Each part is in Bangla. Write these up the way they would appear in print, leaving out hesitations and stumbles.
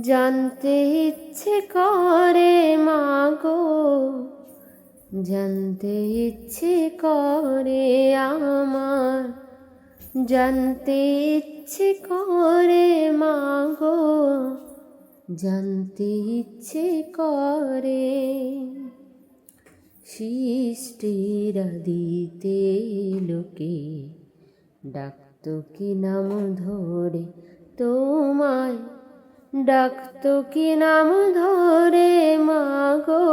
জানতে ইচ্ছে করে মাগো, জানতে ইচ্ছে করে আমার, জানতে ইচ্ছে করে মাগো, জানতে ইচ্ছে করে। সৃষ্টির আদিতে লোকে ডাকতো কি নাম ধরে তোমায়, ডাকতো কি নাম ধরে মাগো,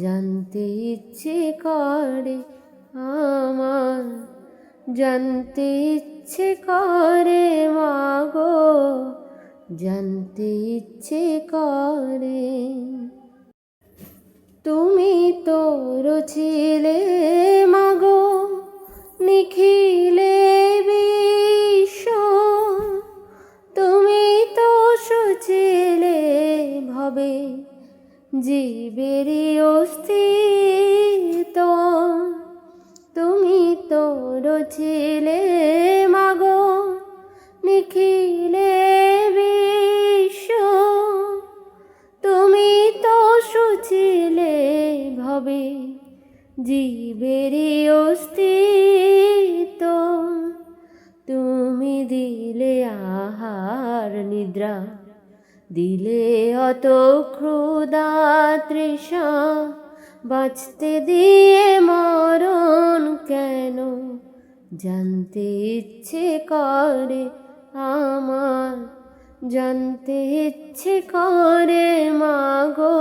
জানতে ইচ্ছে করে আমার, জানতে ইচ্ছে করে মাগো, জানতে ইচ্ছে করে। তুমি তোর ছিলে মাগো নিখিলে বিশ্ব, তুমি তো সছিলে ভবে জীবেরই অস্তিত্ব, তুমি তোর ছিলে মাগো নিখিলে বিশ্ব, তুমি তো সুছিলে ভবে জীবেরই অস্তিত্ব, তুমি দিলে আহার নিদ্রা, দিলে অত ক্ষুধা তৃষা, বাঁচতে দিয়ে মরণ কেন, জানতে ইচ্ছে করে আমার, জানতে ইচ্ছে করে মাগো,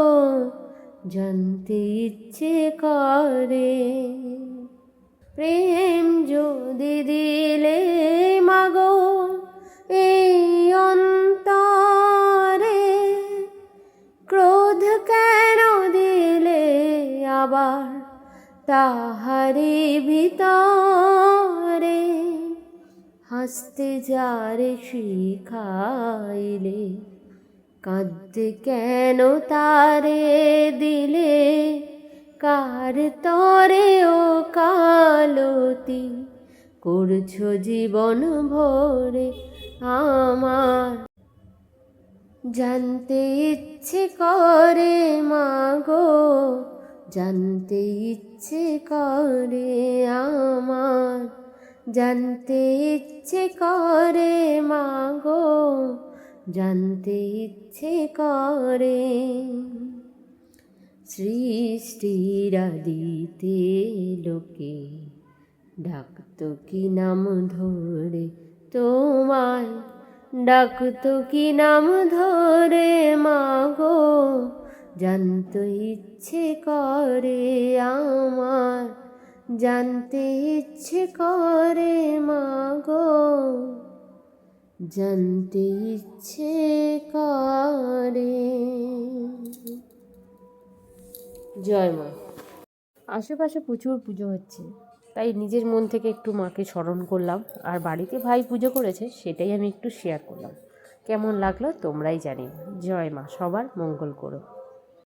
জানতে ইচ্ছে করে। প্রেম যদি দিলে মাগো এই অন্তরে, ক্রোধ কেন দিলে আবার তাহারি ভিতরে, হাসতে যারে শিখাইলে কাঁদতে কেন তারে দিলে, কার তরে ও কালতি করছো জীবন ভরে আমার, জানতে ইচ্ছে করে মাগো, জানতে ইচ্ছে করে আমার, জানতে ইচ্ছে করে মাগো, জানতে ইচ্ছে করে। সৃষ্টির আদিতে লোকে ডাকতো কি নাম ধরে তোমায়, ডাকতো কি নাম ধরে মাগো, জানতে ইচ্ছে করে আমার, জানতে ইচ্ছে করে মাগো, জানতে ইচ্ছে করে। জয় মা। আশেপাশে প্রচুর পুজো হচ্ছে, তাই নিজের মন থেকে একটু মাকে স্মরণ করলাম, আর বাড়িতে ভাই পুজো করেছে সেটাই আমি একটু শেয়ার করলাম। কেমন লাগলো তোমরাই জানিও। জয় মা, সবার মঙ্গল করো।